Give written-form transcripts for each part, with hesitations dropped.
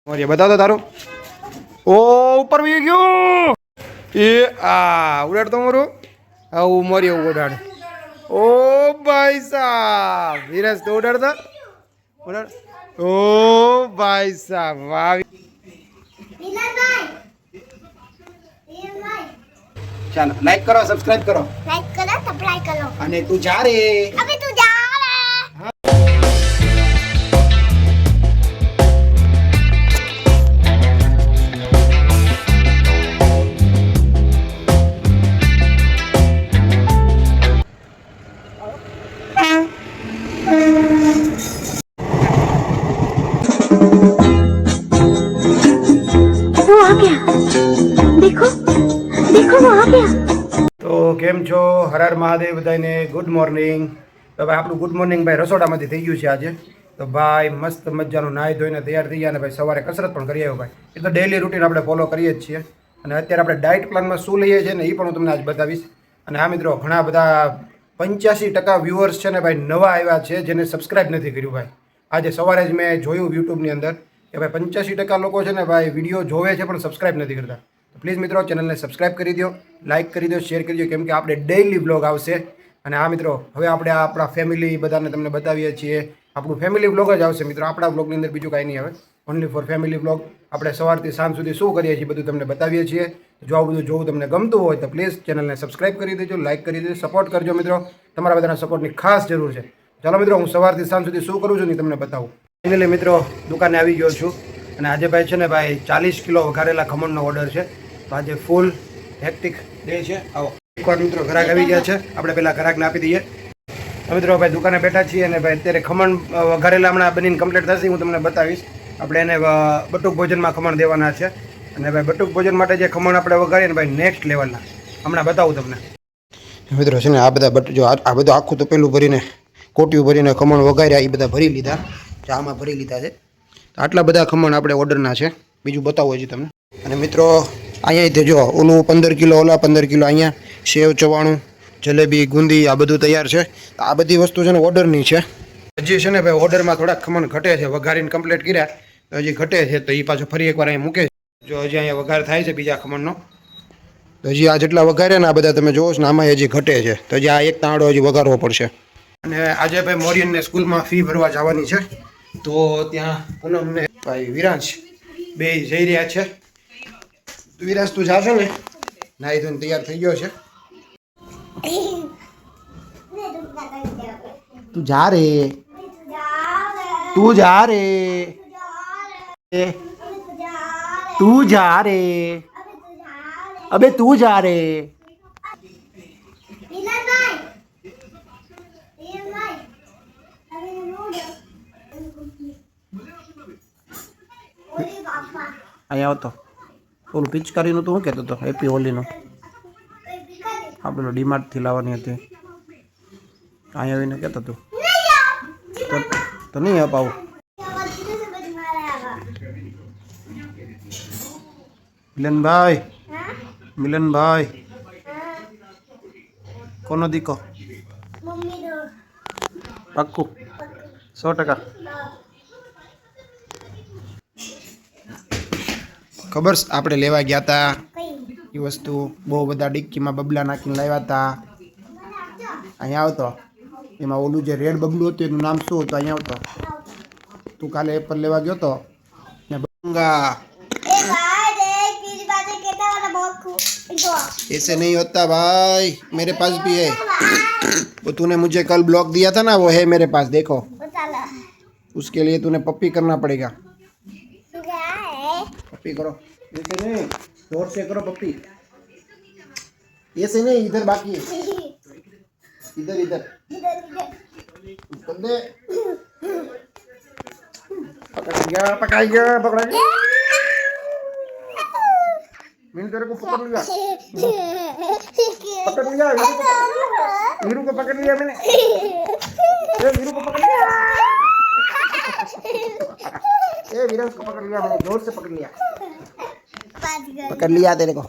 મોરિયા બતાવો તો તારું. ઓ ઉપર વી ગયું એ આ ઉડાડ તો મારું આવું મોરિયા ઉડાડ. ઓ ભાઈ સાહેબ વિરાજ તો ઉડાડતા ઉડાડ. ઓ ભાઈ સાહેબ વાહ. ચાલો લાઈક કરો સબસ્ક્રાઇબ કરો અને તું જા રે. તો કેમ છો? હર હર મહાદેવ બધાને ગુડ મોર્નિંગ. તો ભાઈ આપણું ગુડ મોર્નિંગ ભાઈ રસોડામાંથી થઈ ગયું છે આજે. તો ભાઈ મસ્ત મજાનું નાહી ધોઈને તૈયાર થઈ ગયા અને ભાઈ સવારે કસરત પણ કરી આવ્યો ભાઈ. એ તો ડેઈલી રૂટીન આપણે ફોલો કરીએ જ છીએ. અને અત્યારે આપણે ડાયટ પ્લાનમાં શું લઈએ છીએ ને એ પણ હું તમને આજ બતાવીશ. અને હા મિત્રો, ઘણા બધા 85% વ્યુઅર્સ છે ને ભાઈ નવા આવ્યા છે જેને સબસ્ક્રાઈબ નથી કર્યું ભાઈ. આજે સવારે જ મેં જોયું યુટ્યુબની અંદર કે ભાઈ 85% લોકો છે ને ભાઈ વિડીયો જોવે છે પણ સબસ્ક્રાઈબ નથી કરતા. તો પ્લીઝ મિત્રો ચેનલને સબસ્ક્રાઈબ કરી દો, લાઇક કરી દો, શેર કરી દો, કેમ કે આપણે ડેઈલી વ્લોગ આવશે. અને હા મિત્રો, હવે આપણે આપણા ફેમિલી બધાને તમને બતાવીએ છીએ. આપણું ફેમિલી વ્લોગ જ આવશે મિત્રો. આપણા વ્લોગની અંદર બીજું કાંઈ નહીં આવે, ઓનલી ફોર ફેમિલી વ્લોગ. આપણે સવારથી સાંજ સુધી શું કરીએ છીએ બધું તમને બતાવીએ છીએ. જો આ બધું જોવું તમને ગમતું હોય તો પ્લીઝ ચેનલને સબસ્ક્રાઈબ કરી દેજો, લાઇક કરી દેજો, સપોર્ટ કરજો મિત્રો. તમારા બધાના સપોર્ટની ખાસ જરૂર છે. ચાલો મિત્રો, હું સવારથી સાંજ સુધી શું કરું છું ને તમને બતાવું. ફાઇનલી મિત્રો દુકાને આવી ગયો છું અને આજે ભાઈ છે ને ભાઈ 40 કિલો વઘારેલા ખમણનો ઓર્ડર છે. તો આજે ફૂલ હેક્ટિક ડે છે. આવો એકવાર મિત્રો ગ્રાહક આવી ગયા છે, આપણે પહેલાં ગ્રાહકને આપી દઈએ. મિત્રો ભાઈ દુકાને બેઠા છીએ અને ભાઈ અત્યારે ખમણ વઘારેલા હમણાં બનીને કમ્પ્લીટ થશે, હું તમને બતાવીશ. આપણે એને બટુક ભોજનમાં ખમણ દેવાના છે અને ભાઈ બટુક ભોજન માટે જે ખમણ આપણે વઘારીએ ને ભાઈ નેક્સ્ટ લેવલના હમણાં બતાવું તમને. મિત્રો છે ને આ બધા જો આ બધું આખું તો પેલું ભરીને કોટિયું ભરીને ખમણ વઘાર્યા એ બધા ભરી લીધા, ચામાં ભરી લીધા છે. આટલા બધા ખમણ આપણે ઓર્ડરના છે. બીજું બતાવું હજી તમને. અને મિત્રો અહીંયા જો ઓલું 15 કિલો, ઓલા 15 કિલો, અહીંયા સેવ ચવાણું, જલેબી, ગુંદી આ બધું તૈયાર છે. આ બધી વસ્તુ છે ને ઓર્ડરની છે. હજી છે ને ભાઈ ઓર્ડરમાં થોડાક ખમણ ઘટે છે, વઘારીને કમ્પ્લીટ કર્યા તો હજી ઘટે છે. તો એ પાછું ફરી એકવાર અહીં મૂકે છે. જો હજી અહીંયા વઘાર થાય છે બીજા ખમણનો. તો હજી આ જેટલા વઘાર્યા ને આ બધા તમે જોવો છો ને આમાં હજી ઘટે છે. તો હજી આ એક તાંડો હજી વઘારવો પડશે. અને આજે ભાઈ મોરિયનને સ્કૂલમાં ફી ભરવા જવાની છે. તો ત્યાં પૂનમને ભાઈ વિરાંશ બે જઈ રહ્યા છે. વિરાંશ તું જાશો ને? નાહી ધોઈને તૈયાર થઈ ગયો છે. તું જા રે, તું જા રે, તું જા રે, અબે તું જા રે. અહીંયા આવતો ઓલું પિચકારીનું તો શું કહેતો હતો? હેપી હોલીનું આ પેલો ડીમાર્ટથી લાવવાની હતી. અહીંયા આવીને કહેતો હતું તો નહીં અપાવું. મિલનભાઈ, મિલનભાઈ કોનો દીકો? પાક્કું 100%. ખબર આપણે લેવા ગયા હતા એ વસ્તુ, બહુ બધા ડિક્કીમાં બબલા નાખીને લાવ્યા હતા. અહીંયા આવતો એમાં ઓલું જે રેડ બબલું હતું એનું નામ શું હતું? અહીંયા આવતો. તું કાલે એપલ લેવા ગયો તો ને બંગા. ऐसे नहीं होता भाई, मेरे पास भी है. वो तूने मुझे कल ब्लॉक दिया था ना, वो है मेरे पास, देखो. उसके लिए तूने पप्पी करना पड़ेगा. पप्पी करो. ऐसे नहीं, जोर से करो पप्पी. ऐसे नहीं, इधर बाकी है. इधर इधर पकड़ गया, पकड़ गया, पकड़ गया. मैंने तेरे को पकड़ लिया, पकड़ लिया. वीरू को पकड़ लिया मैंने. वीरू को पकड़ लिया. विरांश को पकड़ लिया मैंने, जोर से पकड़ लिया. पकड़ लिया तेरे को.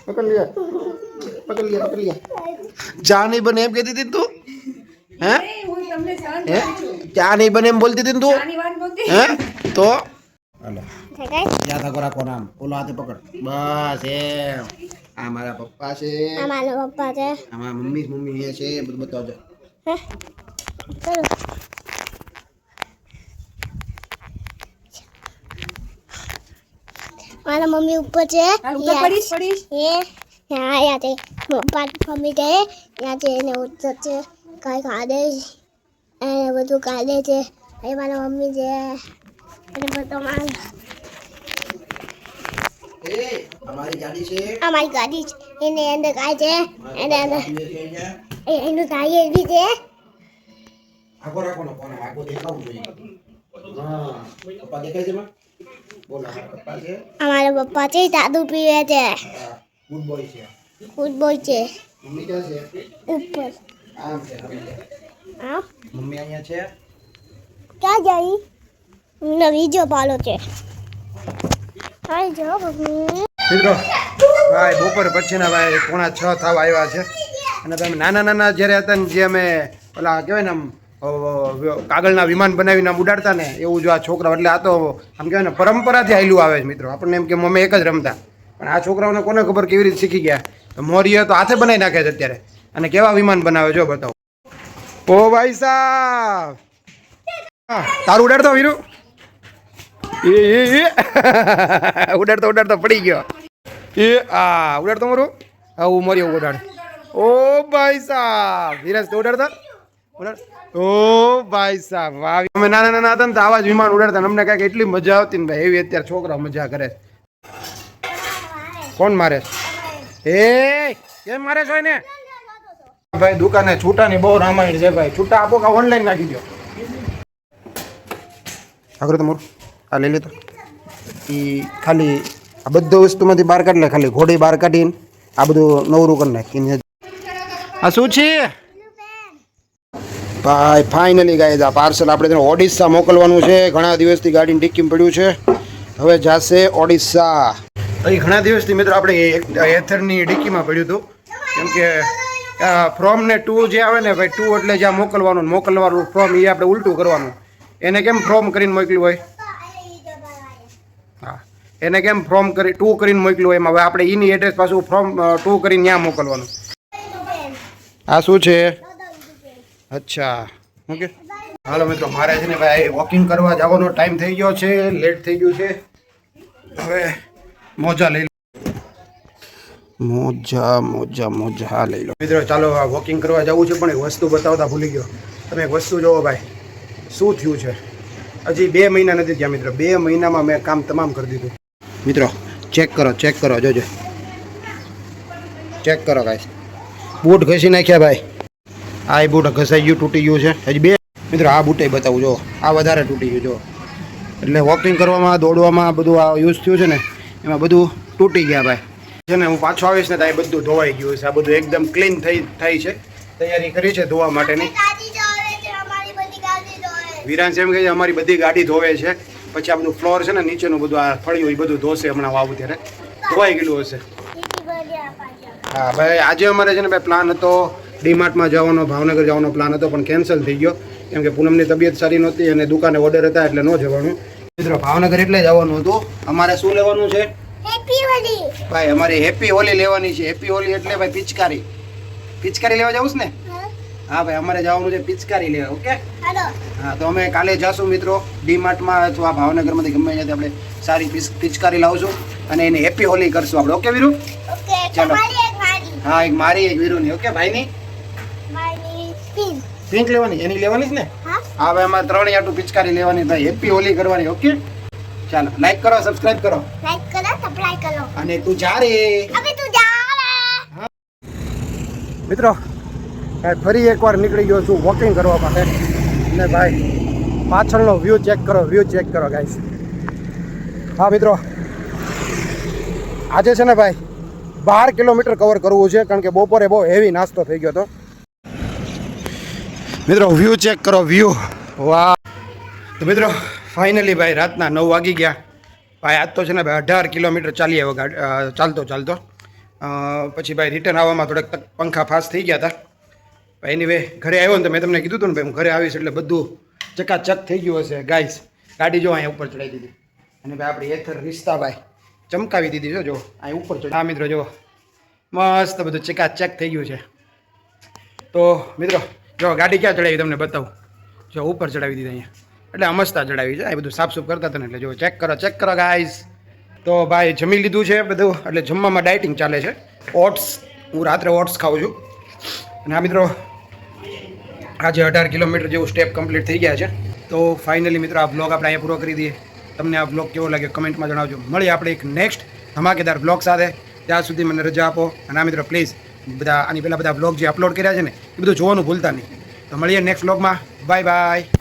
पकड़ लिया. પકડ લે ચા નહીં બને એમ કહેતી હતી તું હે હે ચા નહીં બને એમ બોલતી હતી ને તું હે તો હાલો યાદ રાખો નામ ઓલો હાથે પકડ બસ એમ આ મારા પપ્પા છે આ મારા પપ્પા છે આ મારા મમ્મી એ છે બધું બતાવજો ચલો મારા મમ્મી ઉપર છે એ यहाँ थे मम्मी गए यहाँ से ने उत्तर से कहीं खादे બધું કાઢે છે એ મારા મમ્મી છે અને બધો માલ અમારી ગાડી છે અમારી ગાડી છે એને અંદર કાય છે એને અંદર એનું ટાયર બી છે આગો રાખો ને કોને આગો દેખાવું જોઈએ હા પપ્પા દેખાય છે માં બોલો પપ્પા છે અમારા પપ્પા છે દાદુ પીવે છે ગુડ બોય છે મમ્મી ક્યાં છે ઉપર આમ છે આ મમ્મી અહીંયા છે ક્યાં જાય મને બીજો પાલો છે હાય જો મમ્મી મિત્રો ભાઈ બપોર પછીના ભાઈ 5:30 થવા આવ્યા છે અને તમે નાના જ્યારે હતા ને જે અમે ઓલા કહેવાય ને આમ કાગળના વિમાન બનાવીને આમ ઉડાડતા ને એવું જો આ છોકરા એટલે આ તો આમ કહેવાય ને પરંપરાથી હાલ્યું આવે છે મિત્રો આપણને એમ કે અમે એક જ રમતા પણ આ છોકરાઓને કોને ખબર કેવી રીતે શીખી ગયા તો મોરીએ તો હાથે બનાવી નાખે છે અત્યારે અને કેવા વિમાન બનાવે જો બતાવો ઓ ભાઈ સાહેબ તારું ઉડાડતો વીરુ એ ઉડાડતો પડી ગયો એ આ ઉડાડતો મારું હા હું મોરી ઉડાડ ઓ ભાઈ સાહેબ ધીરજ તો ઉડાડ ઓ ભાઈ સાહેબ વાહ અમે નાના હતા ને તો આવા જ વિમાન ઉડાડતા અમને કાંઈક એટલી મજા આવતી ને ભાઈ એવી અત્યારે છોકરા મજા કરે કોણ મારે એ કેમ મારે છો ને ભાઈ દુકાને છૂટાની બહુ રામાયણ છે ભાઈ છૂટા આપો કે ઓનલાઈન નાખી દો આગળ તમારું આ લઈ લેતો એ ખાલી આ બધું વસ્તુમાંથી બહાર કાઢી લે ખાલી ઘોડી બહાર કાઢીને આ બધું નવરું કરી નાખીને આ શું છે ભાઈ ફાઇનલી ગાય આ પાર્સલ આપણે તેને ઓડિશા મોકલવાનું છે ઘણા દિવસથી ગાડીની ડિક્કીમાં પડ્યું છે હવે જશે ઓડિશા અહીં ઘણા દિવસથી મિત્રો આપણે એથરની ડિક્કીમાં પડ્યું હતું કેમ કે ફ્રોમ ને ટુ જે આવે ને ભાઈ ટુ એટલે જ્યાં મોકલવાનું ફ્રોમ એ આપણે ઉલટું કરવાનું એને કેમ ફ્રોમ કરીને મોકલ્યું હોય હા એને કેમ ફ્રોમ કરી ટુ કરીને મોકલ્યું હોય એમાં હવે આપણે એની એડ્રેસ પાછું ફ્રોમ ટુ કરીને ત્યાં મોકલવાનું આ શું છે અચ્છા ઓકે હાલો મિત્રો મારે છે ને ભાઈ વોકિંગ કરવા જવાનો ટાઈમ થઈ ગયો છે લેટ થઈ ગયું છે હવે મોજા લઈ લો મોજા લઈ લો મિત્રો ચાલો વોકિંગ કરવા જવું છે પણ એક વસ્તુ બતાવતા ભૂલી ગયો તમે એક વસ્તુ જોવો ભાઈ શું થયું છે હજી 2 મહિના નથી થયા મિત્રો 2 મહિનામાં મેં કામ તમામ કરી દીધું મિત્રો ચેક કરો જોજો ચેક કરો ગાઈસ બૂટ ઘસી નાખ્યા ભાઈ આ બૂટ ઘસાઈ ગયું તૂટી ગયું છે હજી 2 મિત્રો આ બૂટે બતાવું જો આ વધારે તૂટી ગયું જો એટલે વોકિંગ કરવામાં દોડવામાં બધું આ યુઝ થયું છે ને એમાં બધું તૂટી ગયા ભાઈ છે ને હું પાછો આવીશ ને તો આ બધું ધોવાઈ ગયું છે આ બધું એકદમ ક્લીન થઈ છે તૈયારી કરી છે ધોવા માટેની વિરાંશ એમ કહે છે અમારી બધી ગાડી ધોવે છે પછી આ બધું ફ્લોર છે ને નીચેનું બધું આ ફળિયું એ બધું ધોશે હમણાં આવું ત્યારે ધોવાઈ ગયેલું હશે હા ભાઈ આજે અમારે છે ને ભાઈ પ્લાન હતો ડીમાર્ટમાં જવાનો ભાવનગર જવાનો પ્લાન હતો પણ કેન્સલ થઈ ગયો કેમ કે પૂનમની તબિયત સારી નહોતી અને દુકાને ઓર્ડર હતા એટલે ન જવાનું મિત્રો ભાવનગર એટલે જવાનું હતું અમારે શું લેવાનું છે ભાઈ અમારી હેપી હોલી લેવાની છે હેપી હોલી એટલે ભાઈ પિચકારી લેવા જવું છે ને હા ભાઈ અમારે જવાનું છે પિચકારી લેવા ઓકે હા તો અમે કાલે જઈશું મિત્રો ડીમાર્ટમાં અથવા ભાવનગરમાંથી ગમે ત્યાંથી આપણે સારી પિચકારી લાવશું અને એને હેપી હોલી કરશું આપણે ઓકે વીરુ ચાલો હા એક મારી એક વીરુની ઓકે ભાઈની પિંક લેવાની એની લેવાની જ ને હા ભાઈ અમારે 3 આટું પિચકારી લેવાની ભાઈ હેપી હોલી કરવાની ઓકે ચાલો લાઈક કરો સબસ્ક્રાઇબ કરો અને તું જા રે મિત્રો ભાઈ ફરી એકવાર નીકળી ગયો છું વોકિંગ કરવા માટે અને ભાઈ પાછળનો વ્યૂ ચેક કરો ગાઈસ હા મિત્રો આજે છે ને ભાઈ 12 કિલોમીટર કવર કરવું છે કારણ કે બપોરે બહુ હેવી નાસ્તો થઈ ગયો હતો મિત્રો વ્યૂ ચેક કરો વ્યૂ વાહ તો મિત્રો ફાઇનલી ભાઈ રાતના 9 વાગી ગયા ભાઈ આજ તો છે ને ભાઈ 18 કિલોમીટર ચાલી આવ્યો ચાલતો પછી ભાઈ રિટર્ન આવવામાં થોડાક પંખા ફાસ્ટ થઈ ગયા હતા. એની વે ઘરે આવ્યો ને તો મેં તમને કીધું હતું ને ભાઈ હું ઘરે આવીશ એટલે બધું ચકાચક થઈ ગયું હશે. ગાઈસ ગાડી જો અહીંયા ઉપર ચડાવી દીધી અને ભાઈ આપણી એથર રિશ્તાભાઈ ચમકાવી દીધી જો અહીં ઉપર ચડ. હા મિત્રો જો મસ્ત બધું ચકાચક થઈ ગયું છે. તો મિત્રો જો ગાડી ક્યાં ચડાવી તમને બતાવું. જો ઉપર ચડાવી દીધી અહીંયા એટલે અમસ્તા ચડાવી છે. આ બધું સાફસૂફ કરતા હતા ને એટલે જો ચેક કરો ગાઈસ. તો ભાઈ જમી લીધું છે બધું એટલે જમવામાં ડાયટિંગ ચાલે છે. ઓટ્સ હું રાત્રે ઓટ્સ ખાઉં છું. અને આ મિત્રો આજે 18 કિલોમીટર જેવું સ્ટેપ કમ્પ્લીટ થઈ ગયા છે. તો ફાઇનલી મિત્રો આ બ્લોગ આપણે અહીંયા પૂરો કરી દઈએ. તમને આ બ્લોગ કેવો લાગ્યો કમેન્ટમાં જણાવજો. મળીએ આપણે એક નેક્સ્ટ ધમાકેદાર બ્લોગ સાથે. ત્યાં સુધી મને રજા આપો. અને આ મિત્રો પ્લીઝ બધા આની પહેલાં બધા બ્લોગ જે અપલોડ કર્યા છે ને એ બધું જોવાનું ભૂલતા નહીં. તો મળીએ નેક્સ્ટ બ્લોગમાં. Bye bye.